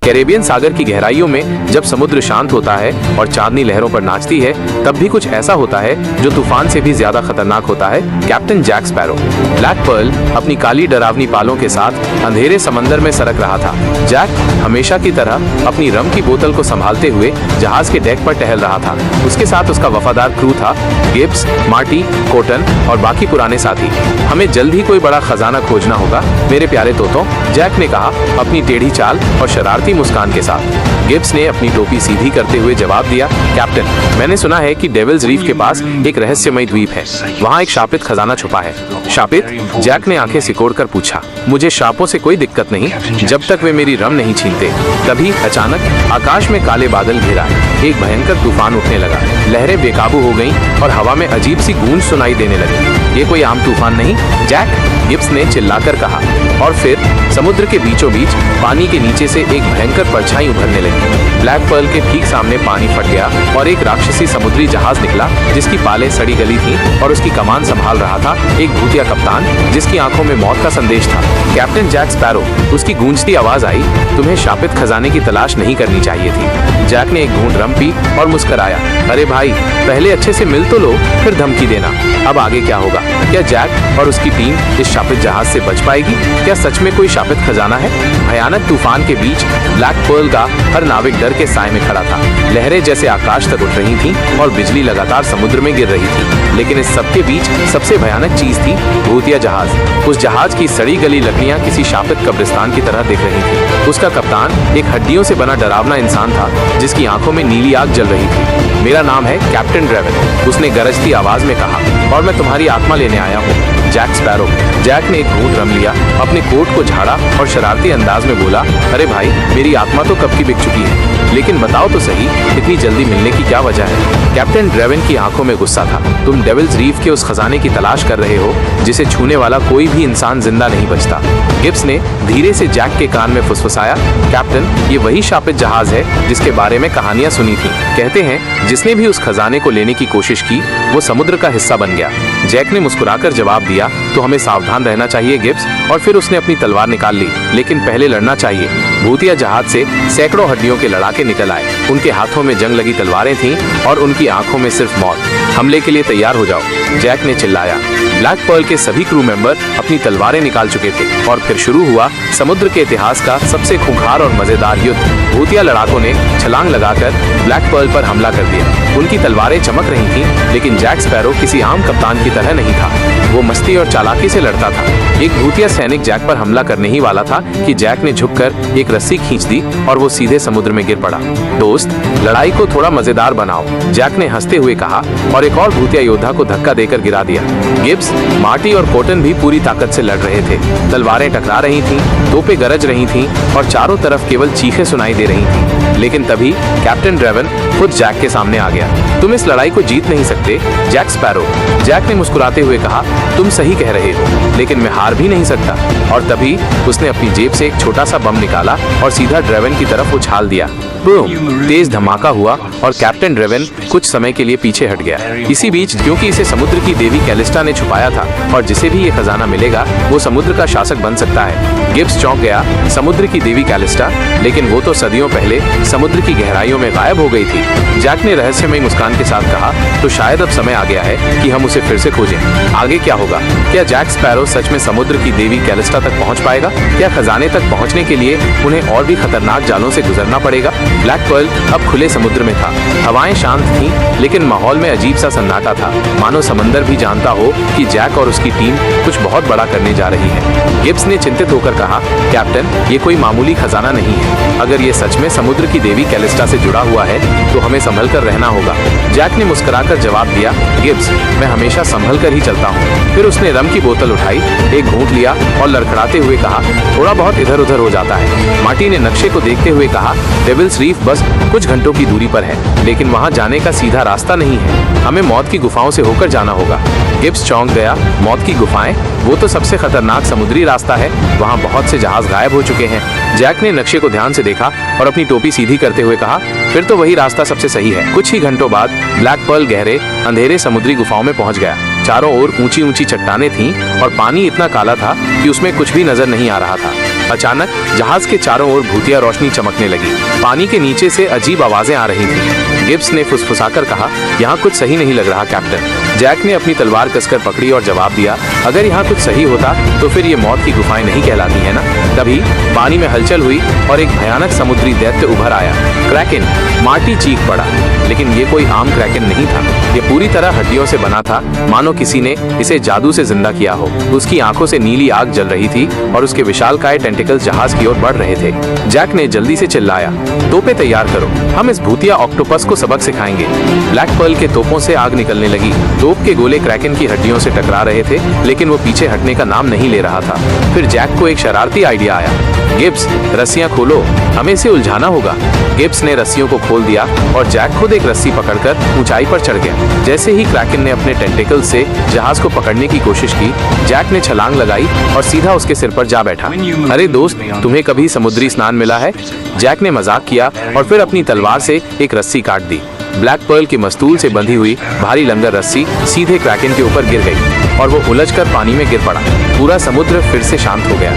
Caribbean सागर की गहराइयों में जब समुद्र शांत होता है और चांदनी लहरों पर नाचती है, तब भी कुछ ऐसा होता है जो तूफान से भी ज्यादा खतरनाक होता है। Captain Jack Sparrow. Black Pearl अपनी काली डरावनी पालों के साथ अंधेरे समंदर में सरक रहा था। जैक हमेशा की तरह अपनी रम की बोतल को संभालते हुए जहाज के डेक पर टहल रहा था। उसके साथ उसका वफादार क्रू था, गिब्स, मार्टी, कोटन और बाकी पुराने साथी। हमें जल्द ही कोई बड़ा खजाना खोजना होगा मेरे प्यारे तोतों, जैक ने कहा अपनी टेढ़ी चाल और शरारती मुस्कान के साथ। गिब्स ने अपनी टोपी सीधी करते हुए जवाब दिया, कैप्टन, मैंने सुना है कि डेविल्स रीफ के पास एक रहस्यमय द्वीप है। वहाँ एक शापित खजाना छुपा है। शापित? जैक ने आंखें सिकोड़कर पूछा। मुझे शापों से कोई दिक्कत नहीं, जब तक वे मेरी रम नहीं छीनते। तभी अचानक आकाश में काले बादल घिरा। एक भयंकर तूफान उठने लगा। लहरें बेकाबू हो गईं और हवा में अजीब सी गूंज सुनाई देने लगी। ये कोई आम तूफान नहीं, जैक, गिब्स ने चिल्लाकर कहा। और फिर समुद्र के बीचों बीच पानी के नीचे से एक भयंकर परछाई उभरने लगी। ब्लैक पर्ल के ठीक सामने पानी फट गया और एक राक्षसी समुद्री जहाज निकला जिसकी पालें सड़ी गली थीं और उसकी कमान संभाल रहा था एक भूतिया कप्तान जिसकी आंखों में मौत का संदेश था। कैप्टन जैक स्पैरो, उसकी गूंजती आवाज आई, तुम्हें शापित खजाने की तलाश नहीं करनी चाहिए थी। जैक ने एक घूंट रम पी और मुस्कुराया। अरे भाई, पहले अच्छे से मिल तो लो, फिर धमकी देना। अब आगे क्या होगा? क्या जैक और उसकी टीम इस शापित जहाज से बच पाएगी? क्या सच में कोई शापित खजाना है? भयानक तूफान के बीच ब्लैक पर्ल का हर नाविक डर के साए में खड़ा था। लहरें जैसे आकाश तक उठ रही थीं और बिजली लगातार समुद्र में गिर रही थी। लेकिन इस सबके बीच सबसे भयानक चीज थी भूतिया जहाज। उस जहाज की सड़ी गली लकड़ियां किसी शापित कब्रिस्तान की तरह दिख रही थी। उसका कप्तान एक हड्डियों से बना डरावना इंसान था जिसकी आंखों में नीली आग जल रही थी। मेरा नाम है कैप्टन ड्रेवन, उसने गरजती आवाज में कहा, और मैं तुम्हारी आत्मा लेने आया हूँ, जैक स्पैरो। जैक ने एक घूंट रम लिया, अपने कोट को झाड़ा और शरारती अंदाज में बोला, अरे भाई, मेरी आत्मा तो कब की बिक चुकी है, लेकिन बताओ तो सही, इतनी जल्दी मिलने की क्या वजह है? कैप्टन ड्रेवन की आंखों में गुस्सा था। तुम डेविल्स रीफ के उस खजाने की तलाश कर रहे हो जिसे छूने वाला कोई भी इंसान जिंदा नहीं बचता। गिब्स ने धीरे से जैक के कान में फुसफुसाया, कैप्टन, ये वही शापित जहाज है जिसके बारे में कहानियां सुनी थी। कहते हैं जिसने भी उस खजाने को लेने की कोशिश की वो समुद्र का हिस्सा बन गया। जैक ने मुस्कुराकर जवाब दिया, तो हमें सावधान रहना चाहिए गिब्स। और फिर उसने अपनी तलवार निकाल ली, लेकिन पहले लड़ना चाहिए। भूतिया जहाज से सैकड़ों हड्डियों के लड़ाके निकल आए। उनके हाथों में जंग लगी तलवारें थीं और उनकी आंखों में सिर्फ मौत। हमले के लिए तैयार हो जाओ, जैक ने चिल्लाया। ब्लैक पर्ल के सभी क्रू मेंबर अपनी तलवारें निकाल चुके थे और फिर शुरू हुआ समुद्र के इतिहास का सबसे खूंखार और मजेदार युद्ध। भूतिया लड़ाकों ने छलांग लगाकर ब्लैक पर्ल पर हमला कर दिया। उनकी तलवारें चमक रही थीं, लेकिन जैक स्पैरो किसी आम कप्तान की तरह नहीं था। वो मस्ती और चालाकी से लड़ता था। एक भूतिया सैनिक जैक पर हमला करने ही वाला था कि जैक ने झुककर एक रस्सी खींच दी और वो सीधे समुद्र में गिर पड़ा। दोस्त, लड़ाई को थोड़ा मजेदार बनाओ, जैक ने हंसते हुए कहा और एक और भूतिया योद्धा को धक्का देकर गिरा दिया। गिब्स, मार्टी और कोटन भी पूरी ताकत से लड़ रहे थे। तलवारें टकरा रही थीं, तोपें गरज रही थीं और चारों तरफ केवल चीखें सुनाई दे रही थीं। लेकिन तभी कैप्टन ड्रेवन खुद जैक के सामने आ गया। तुम इस लड़ाई को जीत नहीं सकते, जैक स्पैरो, जैक ने मुस्कुराते हुए कहा। तुम सही कह रहे हो, लेकिन मैं हार भी नहीं सकता। और तभी उसने अपनी जेब से एक छोटा सा बम निकाला और सीधा ड्रेवन की तरफ उछाल दिया। बूम! तेज धमाका हुआ और कैप्टन ड्रेवन कुछ समय के लिए पीछे हट गया। इसी बीच, क्योंकि इसे समुद्र की देवी कैलिस्टा ने छुपाया था और जिसे भी ये खजाना मिलेगा वो समुद्र का शासक बन सकता है। गिब्स चौंक गया। समुद्र की देवी कैलिस्टा? लेकिन वो तो सदियों पहले समुद्र की गहराइयों में गायब हो गई थी। जैक ने रहस्यमयी मुस्कान के साथ कहा, तो शायद अब समय आ गया है कि हम उसे फिर से खोजें। आगे क्या होगा? क्या जैक स्पैरो सच में समुद्र की देवी कैलिस्टा तक पहुंच पाएगा? क्या खजाने तक पहुंचने के लिए उन्हें और भी खतरनाक जालों से गुजरना पड़ेगा? ब्लैक पर्ल अब खुले समुद्र में था। हवाएं शांत थीं, लेकिन माहौल में अजीब सा सन्नाटा था, मानो समंदर भी जानता हो कि जैक और उसकी टीम कुछ बहुत बड़ा करने जा रही है। गिब्स ने चिंतित होकर कहा, कैप्टन, ये कोई मामूली खजाना नहीं है। अगर ये सच में समुद्र की देवी कैलिस्टा से जुड़ा हुआ है तो हमें संभल कर रहना होगा। जैक ने मुस्कुराकर जवाब दिया, गिब्स, मैं हमेशा संभल कर ही चलता हूँ। फिर उसने रम की बोतल उठाई, एक घूंट लिया और लड़खड़ाते हुए कहा, थोड़ा बहुत इधर उधर हो जाता है। मार्टी ने नक्शे को देखते हुए कहा, डेविल्स रीफ बस कुछ घंटों की दूरी पर है, लेकिन वहां जाने का सीधा रास्ता नहीं है। हमें मौत की गुफाओं से होकर जाना होगा। गिब्स चौंक गया। मौत की गुफाएं? वो तो सबसे खतरनाक समुद्री रास्ता है, वहां बहुत से जहाज गायब हो चुके हैं। जैक ने नक्शे को ध्यान से देखा और अपनी टोपी सीधी करते हुए कहा, फिर तो वही रास्ता सबसे सही है। कुछ ही घंटों बाद ब्लैक पर्ल गहरे अंधेरे समुद्री गुफाओं में पहुंच गया। चारों ओर ऊंची ऊंची चट्टानें थीं और पानी इतना काला था कि उसमें कुछ भी नजर नहीं आ रहा था। अचानक जहाज के चारों ओर भूतिया रोशनी चमकने लगी। पानी के नीचे से अजीब आवाजें आ रही थीं। गिब्स ने फुसफुसाकर कहा, यहाँ कुछ सही नहीं लग रहा कैप्टन। जैक ने अपनी तलवार कसकर पकड़ी और जवाब दिया, अगर यहाँ कुछ सही होता तो फिर ये मौत की गुफाएं नहीं कहलाती है ना। तभी पानी में हलचल हुई और एक भयानक समुद्री दैत्य उभर आया। क्रैकन। मार्टी चीख पड़ा, लेकिन ये कोई आम क्रैकन नहीं था। ये पूरी तरह हड्डियों से बना था, मानो किसी ने इसे जादू से जिंदा किया हो। उसकी आंखों से नीली आग जल रही थी और उसके विशालकाय टेंटिकल्स जहाज की ओर बढ़ रहे थे। जैक ने जल्दी से चिल्लाया, तोपें तैयार करो, हम इस भूतिया ऑक्टोपस को सबक सिखाएंगे। ब्लैक पर्ल के तोपों से आग निकलने लगी। तोप के गोले क्रैकन की हड्डियों से टकरा रहे थे, लेकिन वो पीछे हटने का नाम नहीं ले रहा था। फिर जैक को एक शरारती आइडिया आया। गिब्स, रस्सियां खोलो, हमें इसे उलझाना होगा। गिब्स ने रस्सियों को खोल दिया और जैक खुद एक रस्सी पकड़कर ऊंचाई पर चढ़ गया। जैसे ही क्रैकन ने अपने टेंटिकल से जहाज को पकड़ने की कोशिश की, जैक ने छलांग लगाई और सीधा उसके सिर पर जा बैठा। अरे दोस्त, तुम्हें कभी समुद्री स्नान मिला है? जैक ने मजाक किया और फिर अपनी तलवार से एक रस्सी काट दी। ब्लैक पर्ल के मस्तूल से बंधी हुई भारी लंगर रस्सी सीधे क्रैकन के ऊपर गिर गई और वो उलझकर पानी में गिर पड़ा। पूरा समुद्र फिर से शांत हो गया।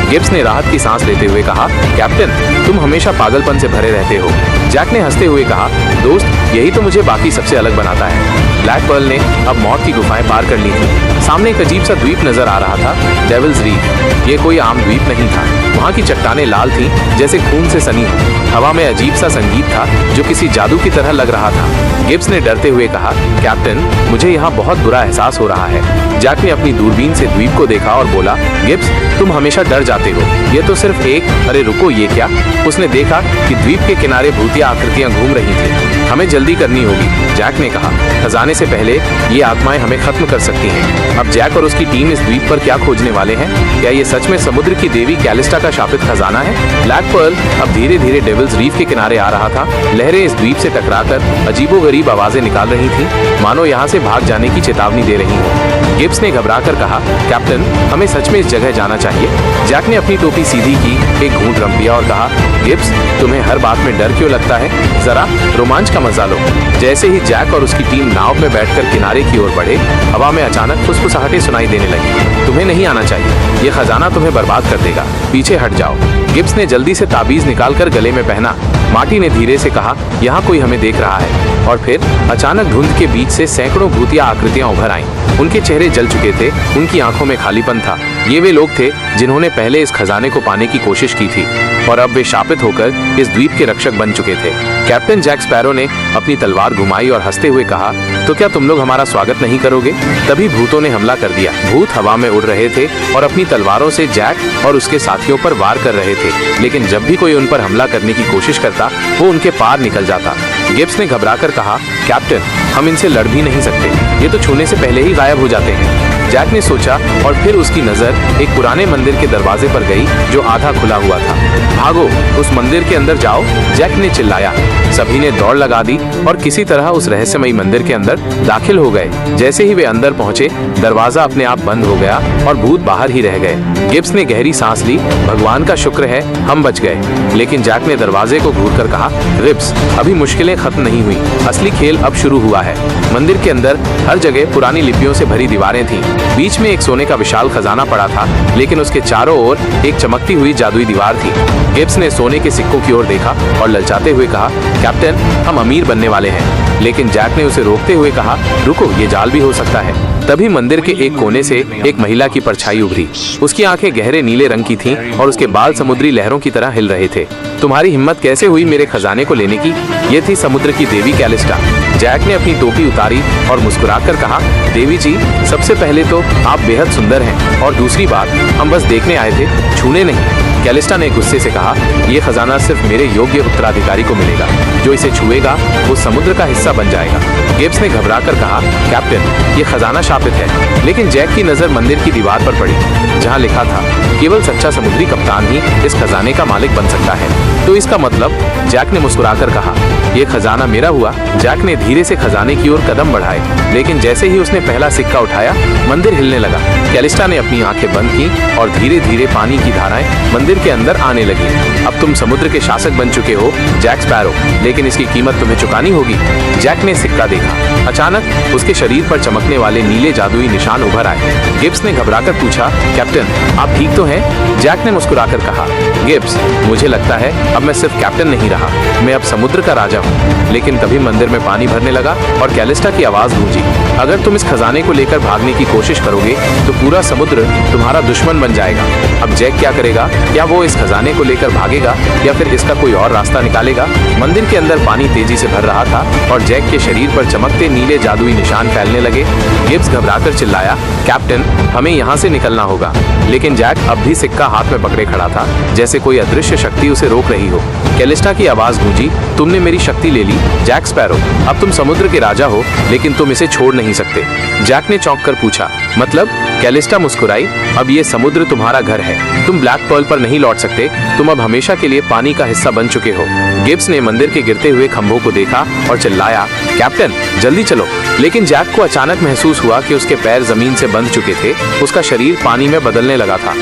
गिब्स ने राहत की सांस लेते हुए कहा, कैप्टन, तुम हमेशा पागलपन से भरे रहते हो। जैक ने हंसते हुए कहा, दोस्त, यही तो मुझे बाकी सबसे अलग बनाता है। ब्लैक पर्ल ने अब मौत की गुफाएं पार कर ली थी। सामने एक अजीब सा द्वीप नजर आ रहा था, डेविल्स रीफ। ये कोई आम द्वीप नहीं था। वहाँ की चट्टानें लाल थीं, जैसे खून से सनी हो। हवा में अजीब सा संगीत था जो किसी जादू की तरह लग रहा था। गिब्स ने डरते हुए कहा, कैप्टन, मुझे यहाँ बहुत बुरा एहसास हो रहा है। जैक ने अपनी दूरबीन से द्वीप को देखा और बोला, गिब्स, तुम हमेशा डर जाते हो। ये तो सिर्फ एक, अरे रुको, ये क्या? उसने देखा कि द्वीप के किनारे भूतिया आकृतियां घूम रही थी। हमें जल्दी करनी होगी, जैक ने कहा। खजाने से पहले ये आत्माएं हमें खत्म कर सकती हैं। अब जैक और उसकी टीम इस द्वीप पर क्या खोजने वाले हैं? क्या ये सच में समुद्र की देवी कैलिस्टा का शापित खजाना है? ब्लैक पर्ल अब धीरे धीरे डेविल्स रीफ के किनारे आ रहा था। लहरें इस द्वीप से टकराकर अजीबोगरीब आवाजें निकाल रही थीं, मानो यहाँ से भाग जाने की चेतावनी दे रही हो। गिब्स ने घबराकर कहा, कैप्टन, हमें सच में इस जगह जाना चाहिए। जैक ने अपनी टोपी सीधी की, एक घूंट रम पिया और कहा, गिब्स, तुम्हें हर बात में डर क्यों लगता है? जरा रोमांच का मजा लो। जैसे ही जैक और उसकी टीम नाव में बैठकर किनारे की ओर बढ़े, हवा में अचानक फुसफुसाहटें सुनाई देने लगी। तुम्हें नहीं आना चाहिए, ये खजाना तुम्हें बर्बाद कर देगा, पीछे हट जाओ। गिब्स ने जल्दी से ताबीज निकालकर गले में पहना। मार्टी ने धीरे से कहा, यहाँ कोई हमें देख रहा है। और फिर अचानक धुंध के बीच से सैकड़ों भूतिया आकृतियां उभर आईं। उनके चेहरे जल चुके थे, उनकी आंखों में खालीपन था। ये वे लोग थे जिन्होंने पहले इस खजाने को पाने की कोशिश की थी और अब वे शापित होकर इस द्वीप के रक्षक बन चुके थे। कैप्टन जैक स्पैरो ने अपनी तलवार घुमाई और हंसते हुए कहा, तो क्या तुम लोग हमारा स्वागत नहीं करोगे? तभी भूतों ने हमला कर दिया। भूत हवा में उड़ रहे थे और अपनी तलवारों से जैक और उसके साथियों पर वार कर रहे थे, लेकिन जब भी कोई उन पर हमला करने की कोशिश करता, वो उनके पार निकल जाता। गिब्स ने घबराकर कहा, कैप्टन, हम इनसे लड़ भी नहीं सकते, ये तो छूने से पहले ही गायब हो जाते हैं। जैक ने सोचा और फिर उसकी नजर एक पुराने मंदिर के दरवाजे पर गई जो आधा खुला हुआ था। भागो, उस मंदिर के अंदर जाओ, जैक ने चिल्लाया। सभी ने दौड़ लगा दी और किसी तरह उस रहस्यमयी मंदिर के अंदर दाखिल हो गए। जैसे ही वे अंदर पहुंचे, दरवाजा अपने आप बंद हो गया और भूत बाहर ही रह गए। गिब्स ने गहरी सांस ली, भगवान का शुक्र है हम बच गए। लेकिन जैक ने दरवाजे को घूरकर कहा, गिब्स, अभी मुश्किलें खत्म नहीं हुई, असली खेल अब शुरू हुआ है। मंदिर के अंदर हर जगह पुरानी लिपियों से भरी दीवारें थीं। बीच में एक सोने का विशाल खजाना पड़ा था, लेकिन उसके चारों ओर एक चमकती हुई जादुई दीवार थी। गिब्स ने सोने के सिक्कों की ओर देखा और ललचाते हुए कहा, कैप्टन, हम अमीर बनने वाले हैं। लेकिन जैक ने उसे रोकते हुए कहा, रुको, ये जाल भी हो सकता है। तभी मंदिर के एक कोने से एक महिला की परछाई उभरी। उसकी आंखें गहरे नीले रंग की थीं और उसके बाल समुद्री लहरों की तरह हिल रहे थे। तुम्हारी हिम्मत कैसे हुई मेरे खजाने को लेने की? ये थी समुद्र की देवी कैलिस्टा। जैक ने अपनी टोपी उतारी और मुस्कुराकर कहा, देवी जी, सबसे पहले तो आप बेहद सुंदर हैं और दूसरी बात, हम बस देखने आए थे, छूने नहीं। कैलिस्टा ने गुस्से से कहा, यह खजाना सिर्फ मेरे योग्य उत्तराधिकारी को मिलेगा। जो इसे छुएगा वो समुद्र का हिस्सा बन जाएगा। गिब्स ने घबराकर कहा, कैप्टन, ये खजाना शापित है। लेकिन जैक की नजर मंदिर की दीवार पर पड़ी, जहां लिखा था, केवल सच्चा समुद्री कप्तान ही इस खजाने का मालिक बन सकता है। तो इसका मतलब? जैक ने मुस्कुराकर कहा, यह खजाना मेरा हुआ। जैक ने धीरे से खजाने की ओर कदम बढ़ाए, लेकिन जैसे ही उसने पहला सिक्का उठाया, मंदिर हिलने लगा। कैलिस्टा ने अपनी आंखें बंद की और धीरे धीरे पानी की धाराएं मंदिर मंदिर के अंदर आने लगी। अब तुम समुद्र के शासक बन चुके हो जैक स्पैरो, लेकिन इसकी कीमत तुम्हें चुकानी होगी। जैक ने सिक्का देखा। अचानक उसके शरीर पर चमकने वाले नीले जादुई निशान उभर आए। गिब्स ने घबराकर पूछा, कैप्टन आप ठीक तो हैं? जैक ने मुस्कुराकर कहा, गिब्स मुझे लगता है अब मैं सिर्फ कैप्टन नहीं रहा, मैं अब समुद्र का राजा हूँ। लेकिन तभी मंदिर में पानी भरने लगा और कैलिस्टा की आवाज गूंजी, अगर तुम इस खजाने को लेकर भागने की कोशिश करोगे तो पूरा समुद्र तुम्हारा दुश्मन बन जाएगा। अब जैक क्या करेगा? क्या वो इस खजाने को लेकर भागेगा या फिर इसका कोई और रास्ता निकालेगा? मंदिर के अंदर पानी तेजी से भर रहा था और जैक के शरीर पर चमकते नीले जादुई निशान फैलने लगे। गिब्स घबराकर चिल्लाया, कैप्टन हमें यहाँ से निकलना होगा। लेकिन जैक अब भी सिक्का हाथ में पकड़े खड़ा था, जैसे कोई अदृश्य शक्ति उसे रोक रही हो। कैलिस्टा की आवाज गूंजी, तुमने मेरी शक्ति ले ली जैक स्पैरो, अब तुम समुद्र के राजा हो लेकिन तुम इसे छोड़ नहीं सकते। जैक ने चौंक कर पूछा, मतलब? कैलिस्टा मुस्कुराई, अब ये समुद्र तुम्हारा घर है, तुम ब्लैक पर्ल पर नहीं लौट सकते, तुम अब हमेशा के लिए पानी का हिस्सा बन चुके हो। गिब्स ने मंदिर के गिरते हुए खंभों को देखा और चिल्लाया, कैप्टन जल्दी चलो। लेकिन जैक को अचानक महसूस हुआ कि उसके पैर जमीन से बंध चुके थे, उसका शरीर पानी में बदलने लगा था।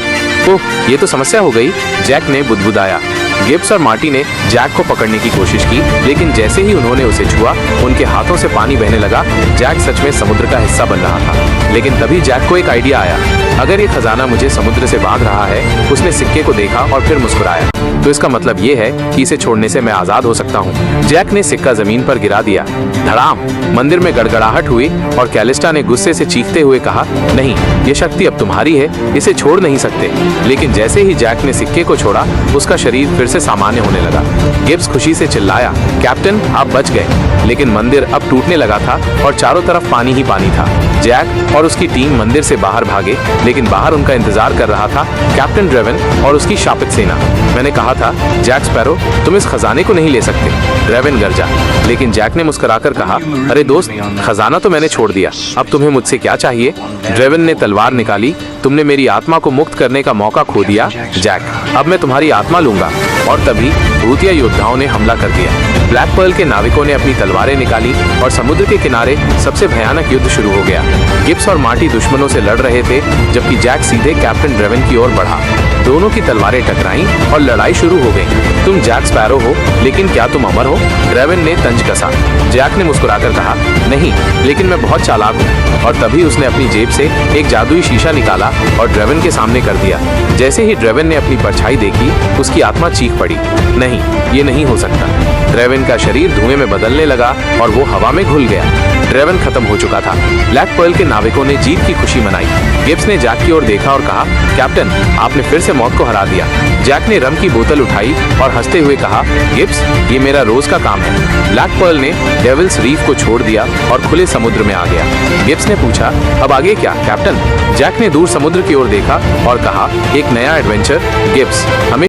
ओह, ये तो समस्या हो गई, जैक ने बुदबुदाया। गिब्स और मार्टी ने जैक को पकड़ने की कोशिश की, लेकिन जैसे ही उन्होंने उसे छुआ, उनके हाथों से पानी बहने लगा। जैक सच में समुद्र का हिस्सा बन रहा था। लेकिन तभी जैक को एक आइडिया आया, अगर ये खजाना मुझे समुद्र से बांध रहा है, उसने सिक्के को देखा और फिर मुस्कुराया, तो इसका मतलब ये है कि इसे छोड़ने से मैं आजाद हो सकता हूँ। जैक ने सिक्का जमीन पर गिरा दिया। धड़ाम, मंदिर में गड़गड़ाहट हुई और कैलिस्टा ने गुस्से से चीखते हुए कहा, नहीं, ये शक्ति अब तुम्हारी है, इसे छोड़ नहीं सकते। लेकिन जैसे ही जैक ने सिक्के को छोड़ा, उसका शरीर फिर से सामान्य होने लगा। गिब्स खुशी से चिल्लाया, कैप्टन आप बच गए। लेकिन मंदिर अब टूटने लगा था और चारों तरफ पानी ही पानी था। जैक और उसकी टीम मंदिर से बाहर भागे, लेकिन बाहर उनका इंतजार कर रहा था कैप्टन ड्रेवन और उसकी शापित सेना। मैंने कहा था जैक स्पैरो, तुम इस खजाने को नहीं ले सकते, ड्रेवन गरजा। लेकिन जैक ने मुस्कुराकर कहा, अरे दोस्त, खजाना तो मैंने छोड़ दिया, अब तुम्हें मुझसे क्या चाहिए? ड्रेवन ने तलवार निकाली, तुमने मेरी आत्मा को मुक्त करने का मौका खो दिया जैक, अब मैं तुम्हारी आत्मा लूंगा। और तभी भूतिया योद्धाओं ने हमला कर दिया। ब्लैक पर्ल के नाविकों ने अपनी तलवारें निकाली और समुद्र के किनारे सबसे भयानक युद्ध शुरू हो गया। गिब्स और मार्टी दुश्मनों से लड़ रहे थे, जबकि जैक सीधे कैप्टन ड्रेवन की ओर बढ़ा। दोनों की तलवारें टकराईं और लड़ाई शुरू हो गई। तुम जैक स्पैरो हो, लेकिन क्या तुम अमर हो? ड्रेवन ने तंज कसा। जैक ने मुस्कुराकर कहा, नहीं, लेकिन मैं बहुत चालाक हूँ। और तभी उसने अपनी जेब से एक जादुई शीशा निकाला और ड्रेवन के सामने कर दिया। जैसे ही ड्रेवन ने अपनी परछाई देखी, उसकी आत्मा चीख पड़ी, नहीं, ये नहीं हो सकता। ड्रेवन का शरीर धुएं में बदलने लगा और वो हवा में घुल गया। ड्रेवन खत्म हो चुका था। ब्लैक पर्ल के नाविकों ने जीत की खुशी मनाई। गिब्स ने जैक की ओर देखा और कहा, कैप्टन आपने फिर से मौत को हरा दिया। जैक ने रम की बोतल उठाई और हंसते हुए कहा, गिब्स ये मेरा रोज का काम है। ब्लैक पर्ल ने डेविल्स रीफ को छोड़ दिया और खुले समुद्र में आ गया। गिब्स ने पूछा, अब आगे क्या कैप्टन? जैक ने दूर समुद्र की ओर देखा और कहा, एक नया एडवेंचर गिब्स, हमें